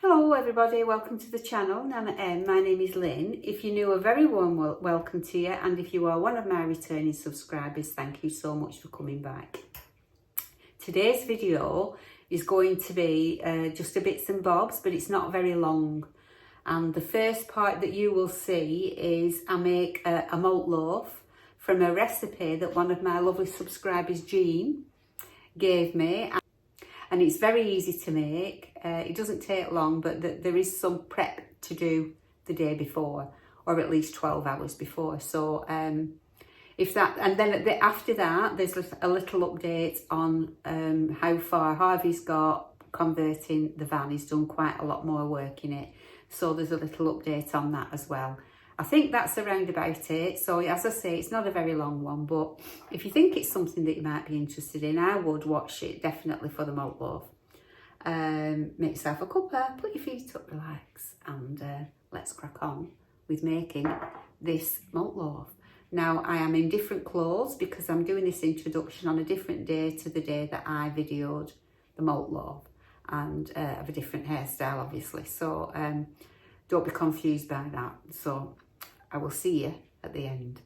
Hello everybody, welcome to the channel, Nanna-M. My name is Lynn. If you're new, a very warm welcome to you, and if you are one of my returning subscribers, thank you so much for coming back. Today's video is going to be just a bits and bobs, but it's not very long. And the first part that you will see is I make a malt loaf from a recipe that one of my lovely subscribers, Jean, gave me. And it's very easy to make. It doesn't take long, but there is some prep to do the day before, or at least 12 hours before. So if that, and then after that, there's a little update on how far Harvey's got converting the van. He's done quite a lot more work in it. So there's a little update on that as well. I think that's around about it. So as I say, it's not a very long one, but if you think it's something that you might be interested in, I would watch it definitely for the malt loaf. Make yourself a cuppa, put your feet up, relax, and let's crack on with making this malt loaf. Now I am in different clothes because I'm doing this introduction on a different day to the day that I videoed the malt loaf, and have a different hairstyle obviously. So don't be confused by that. So I will see you at the end.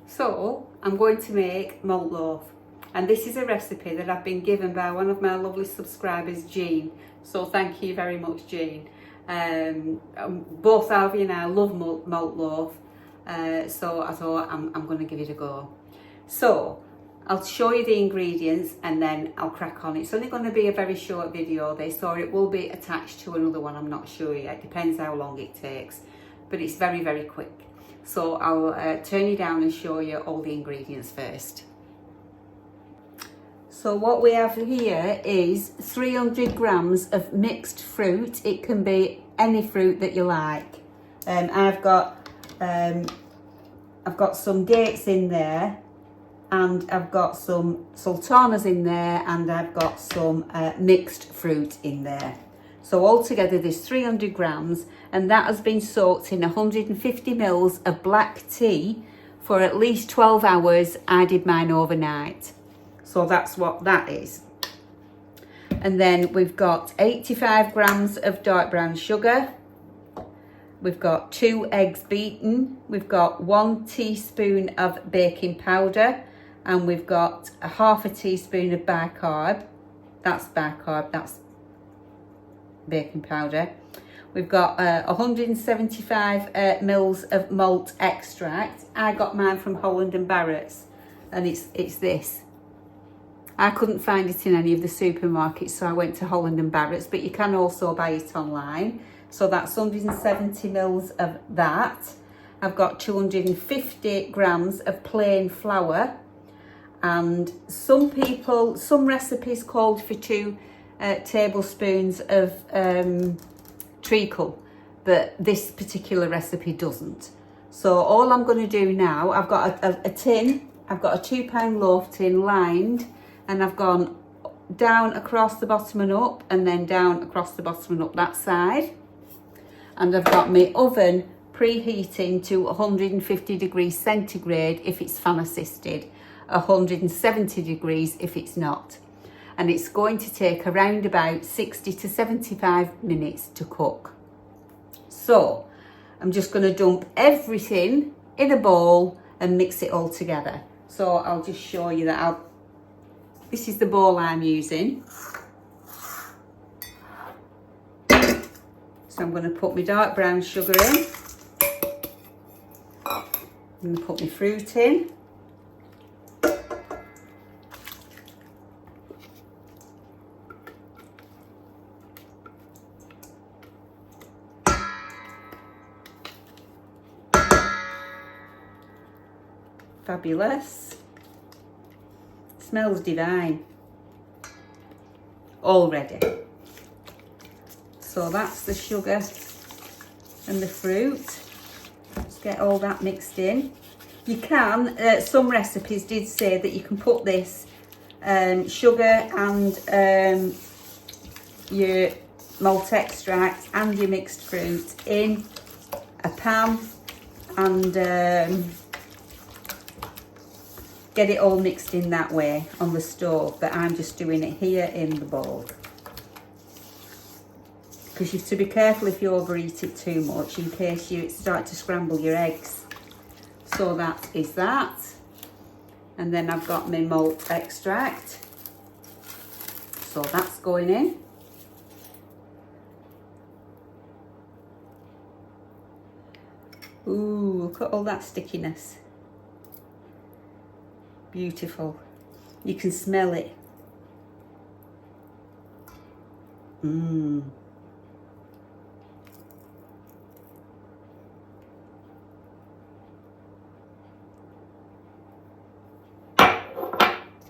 So I'm going to make malt loaf, and this is a recipe that I've been given by one of my lovely subscribers, Jean. So thank you very much, Jean. Both Harvey and I love malt loaf, so I thought I'm going to give it a go. So I'll show you the ingredients and then I'll crack on. It's only going to be a very short video this, or it will be attached to another one, I'm not sure yet. It depends how long it takes, but it's very, very quick. So I'll turn you down and show you all the ingredients first. So what we have here is 300 grams of mixed fruit. It can be any fruit that you like. I've got some dates in there, and I've got some sultanas in there, and I've got some mixed fruit in there. So altogether there's 300 grams, and that has been soaked in 150 mils of black tea for at least 12 hours. I did mine overnight. So that's what that is. And then we've got 85 grams of dark brown sugar. We've got 2 eggs beaten. We've got 1 teaspoon of baking powder. And we've got a half a teaspoon of bicarb. That's bicarb, that's baking powder. We've got 175 mils of malt extract. I got mine from Holland and Barrett's, and it's this. I couldn't find it in any of the supermarkets, so I went to Holland and Barrett's, but you can also buy it online. So that's 170 mils of that. I've got 250 grams of plain flour. And some recipes called for 2 tablespoons of treacle, but this particular recipe doesn't. So all I'm going to do now, I've got a tin, I've got a 2-pound loaf tin lined, and I've gone down across the bottom and up, and then down across the bottom and up that side. And I've got my oven preheating to 150 degrees centigrade if it's fan assisted, 170 degrees if it's not. And it's going to take around about 60 to 75 minutes to cook. So I'm just going to dump everything in a bowl and mix it all together. So I'll just show you that. This is the bowl I'm using. So I'm going to put my dark brown sugar in. I'm going to put my fruit in. Fabulous. Smells divine already. So that's the sugar and the fruit. Let's get all that mixed in. You can, some recipes did say that you can put this sugar and your malt extract and your mixed fruit in a pan and get it all mixed in that way on the stove, but I'm just doing it here in the bowl. Because you have to be careful if you overheat it too much in case you start to scramble your eggs. So that is that. And then I've got my malt extract. So that's going in. Ooh, look at all that stickiness. Beautiful. You can smell it. Mmm.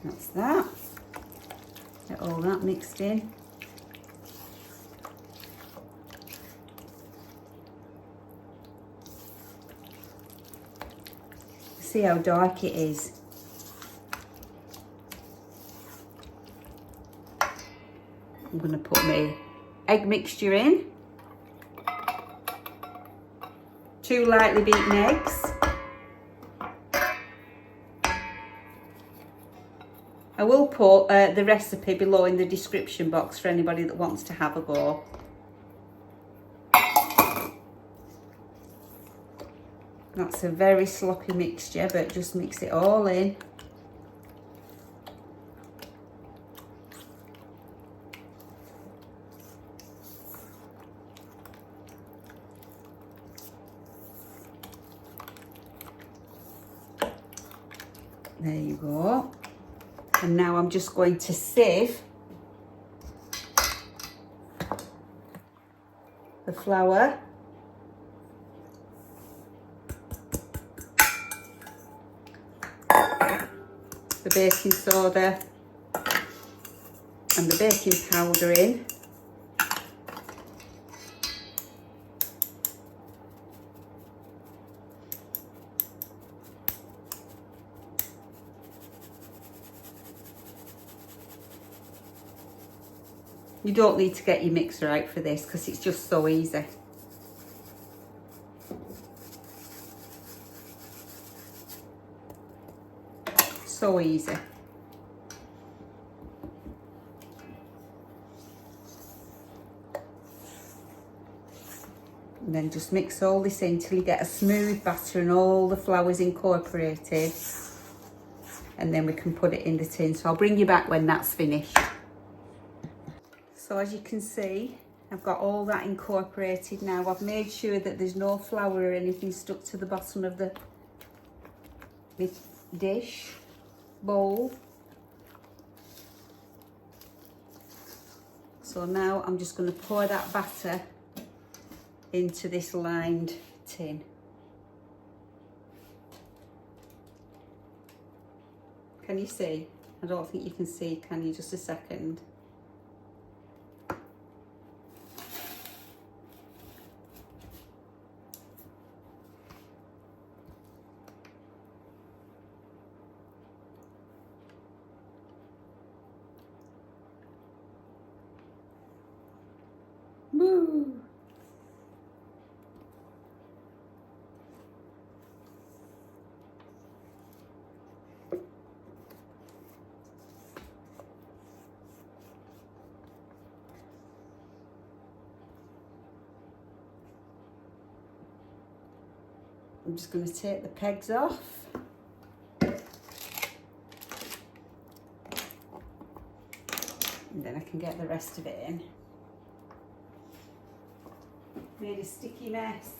That's that. Get all that mixed in. See how dark it is. I'm going to put my egg mixture in. 2 lightly beaten eggs. I will put the recipe below in the description box for anybody that wants to have a go. That's a very sloppy mixture, but just mix it all in. There you go. And now I'm just going to sieve the flour, the baking soda and the baking powder in. You don't need to get your mixer out for this because it's just so easy. So easy. And then just mix all this in till you get a smooth batter and all the flour's incorporated. And then we can put it in the tin. So I'll bring you back when that's finished. So as you can see, I've got all that incorporated now. I've made sure that there's no flour or anything stuck to the bottom of the dish, bowl. So now I'm just going to pour that batter into this lined tin. Can you see? I don't think you can see, can you? Just a second. Woo! I'm just going to take the pegs off. And then I can get the rest of it in. Made a sticky mess.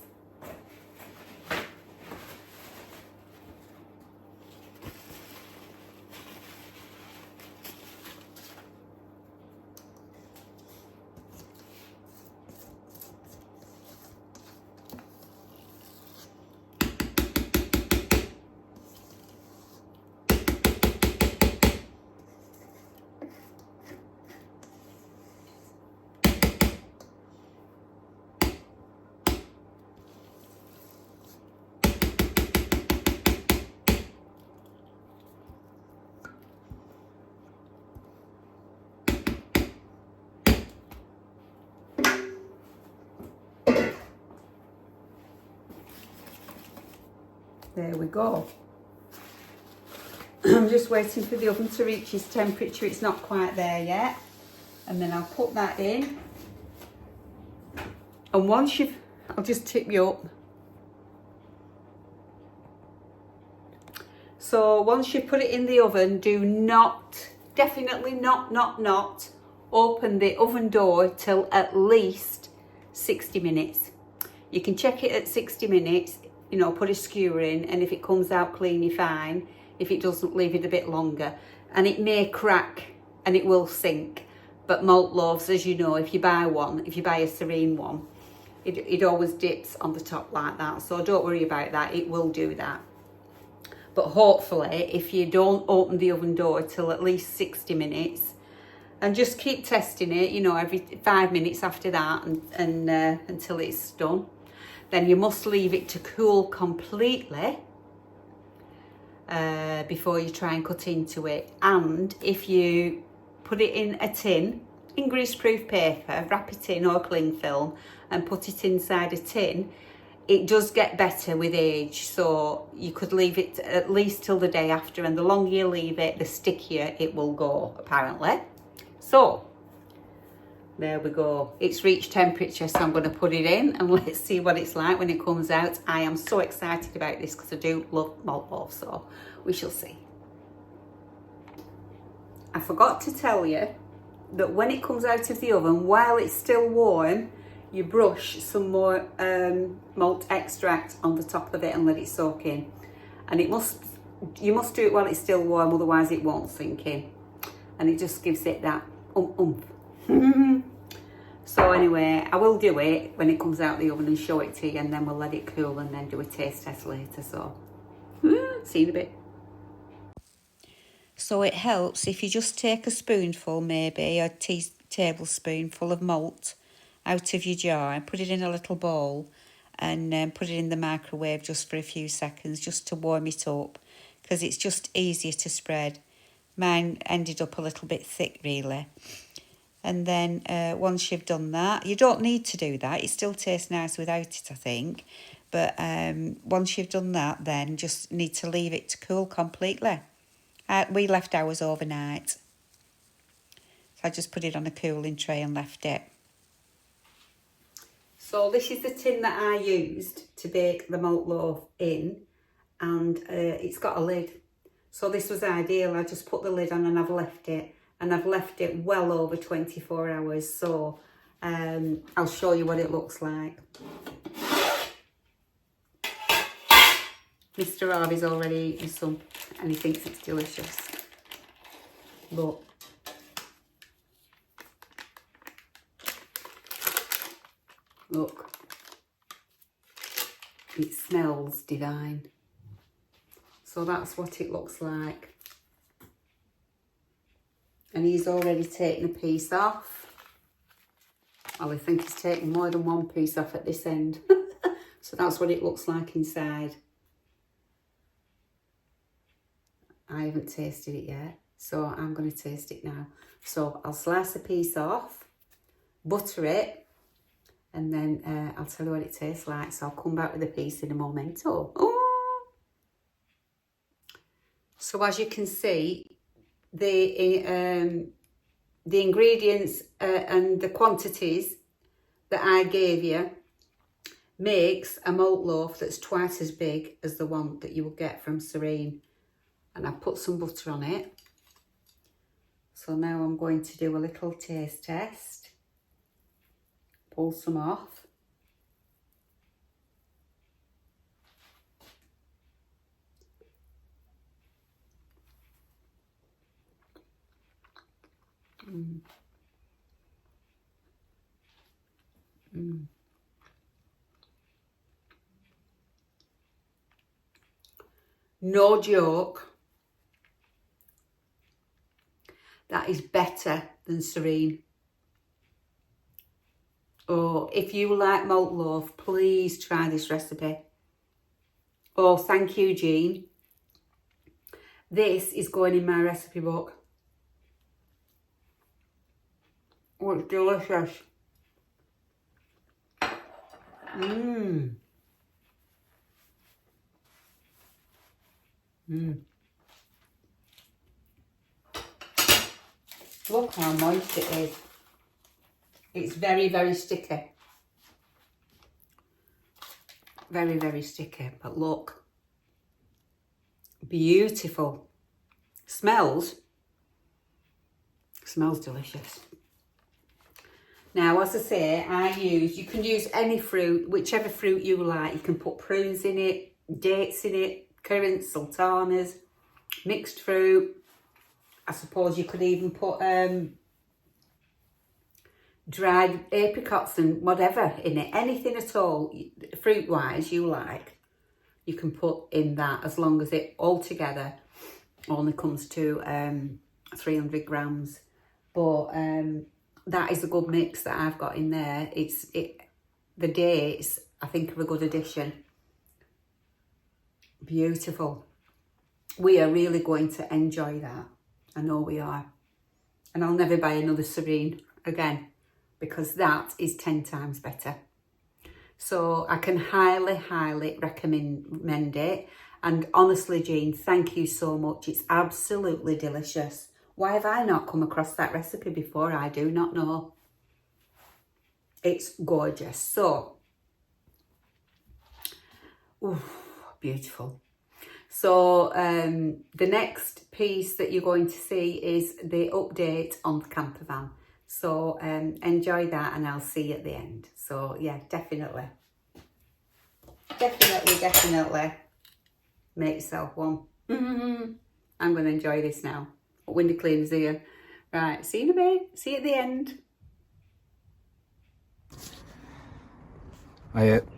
There we go. I'm just waiting for the oven to reach its temperature. It's not quite there yet. And then I'll put that in. And once you've, I'll just tip you up. So once you put it in the oven, do not, definitely not open the oven door till at least 60 minutes. You can check it at 60 minutes, you know, put a skewer in, and if it comes out clean, you're fine. If it doesn't, leave it a bit longer. And it may crack and it will sink. But malt loaves, as you know, if you buy one, if you buy a Serene one, it always dips on the top like that. So don't worry about that, it will do that. But hopefully, if you don't open the oven door till at least 60 minutes, and just keep testing it, you know, every 5 minutes after that, and until it's done, then you must leave it to cool completely before you try and cut into it. And if you put it in a tin, in greaseproof paper, wrap it in or cling film, and put it inside a tin, it does get better with age. So you could leave it at least till the day after, and the longer you leave it, the stickier it will go, apparently. So there we go. It's reached temperature, so I'm going to put it in and let's see what it's like when it comes out. I am so excited about this because I do love malt loaf, so we shall see. I forgot to tell you that when it comes out of the oven, while it's still warm, you brush some more malt extract on the top of it and let it soak in. And you must do it while it's still warm, otherwise it won't sink in. And it just gives it that oomph. So anyway, I will do it when it comes out of the oven and show it to you, and then we'll let it cool and then do a taste test later. So see you in a bit. So it helps if you just take a spoonful, maybe a tablespoonful of malt out of your jar and put it in a little bowl, and put it in the microwave just for a few seconds, just to warm it up, because it's just easier to spread. Mine ended up a little bit thick, really. And then once you've done that, you don't need to do that. It still tastes nice without it, I think. But once you've done that, then just need to leave it to cool completely. We left ours overnight. So I just put it on a cooling tray and left it. So this is the tin that I used to bake the malt loaf in, and it's got a lid. So this was ideal. I just put the lid on and I've left it. And I've left it well over 24 hours. So I'll show you what it looks like. Mr. Harvey's already eaten some and he thinks it's delicious. Look. Look. It smells divine. So that's what it looks like. And he's already taken a piece off. Oh, I think he's taken more than one piece off at this end. So that's what it looks like inside. I haven't tasted it yet, so I'm going to taste it now. So I'll slice a piece off, butter it, and then I'll tell you what it tastes like. So I'll come back with a piece in a momento. Oh! So as you can see, the ingredients and the quantities that I gave you makes a malt loaf that's twice as big as the one that you will get from Serene. And I've put some butter on it. So now I'm going to do a little taste test. Pull some off. No joke. That is better than Serene. Oh, if you like malt loaf, please try this recipe. Oh, thank you, Jean. This is going in my recipe book. Oh, it's delicious. Look how moist it is. It's very, very sticky. Very, very sticky, but look. Beautiful. Smells delicious. Now, as I say, you can use any fruit, whichever fruit you like. You can put prunes in it, dates in it, currants, sultanas, mixed fruit. I suppose you could even put dried apricots and whatever in it. Anything at all, fruit-wise, you like, you can put in that, as long as it altogether only comes to 300 grams. But that is a good mix that I've got in there. The dates, I think, are a good addition. Beautiful. We are really going to enjoy that. I know we are. And I'll never buy another Serene again, because that is 10 times better. So I can highly, highly recommend it. And honestly, Jean, thank you so much. It's absolutely delicious. Why have I not come across that recipe before? I do not know. It's gorgeous. So, ooh, beautiful. So the next piece that you're going to see is the update on the campervan. So enjoy that, and I'll see you at the end. So yeah, definitely make yourself one. I'm going to enjoy this now. Window cleaner's here. Right, see you in a bit. See you at the end.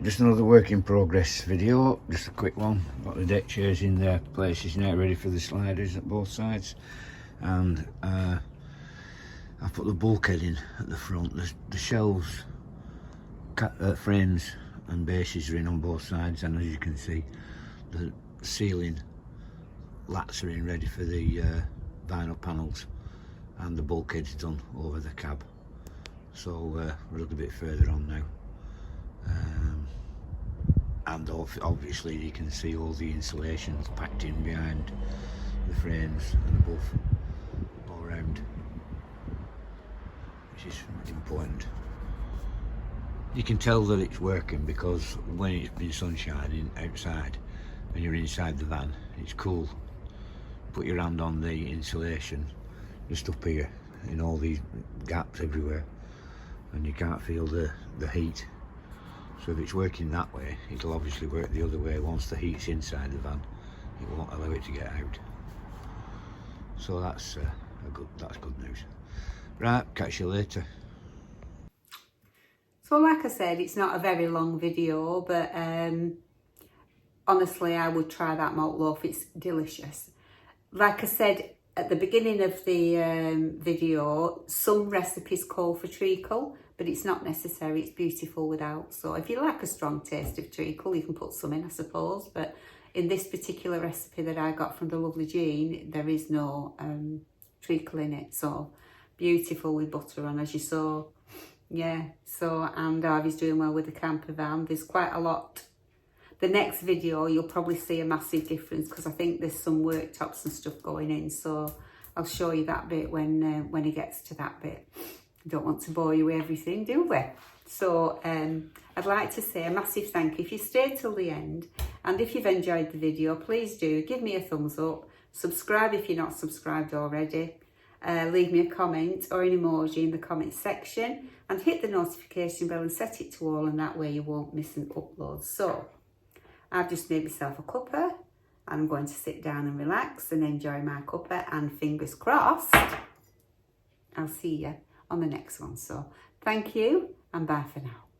Just another work in progress video, just a quick one. Got the deck chairs in their places now, ready for the sliders at both sides, and I put the bulkhead in at the front. The shelves, frames and bases are in on both sides, and as you can see, the ceiling lats are in ready for the vinyl panels, and the bulkhead's done over the cab. So we're a little bit further on now. And obviously you can see all the insulations packed in behind the frames and above, all around, which is important. You can tell that it's working because when it's been sunshining outside and you're inside the van, it's cool. Put your hand on the insulation just up here in all these gaps everywhere, and you can't feel the heat. So if it's working that way, it'll obviously work the other way. Once the heat's inside the van, it won't allow it to get out. So that's good news. Right, catch you later. So like I said, it's not a very long video, but honestly, I would try that malt loaf. It's delicious. Like I said at the beginning of the video, some recipes call for treacle, but it's not necessary. It's beautiful without. So if you like a strong taste of treacle, you can put some in, I suppose. But in this particular recipe that I got from the lovely Jean, there is no treacle in it. So beautiful with butter on, as you saw. Yeah, so, and Harvey's doing well with the camper van. There's quite a lot. The next video, you'll probably see a massive difference, because I think there's some worktops and stuff going in. So I'll show you that bit when he gets to that bit. Don't want to bore you with everything, do we? So I'd like to say a massive thank you if you stayed till the end, and if you've enjoyed the video, please do give me a thumbs up, subscribe if you're not subscribed already, leave me a comment or an emoji in the comment section, and hit the notification bell and set it to all, and that way you won't miss an upload. So I've just made myself a cuppa, and I'm going to sit down and relax and enjoy my cuppa, and fingers crossed I'll see you on the next one. So thank you, and bye for now.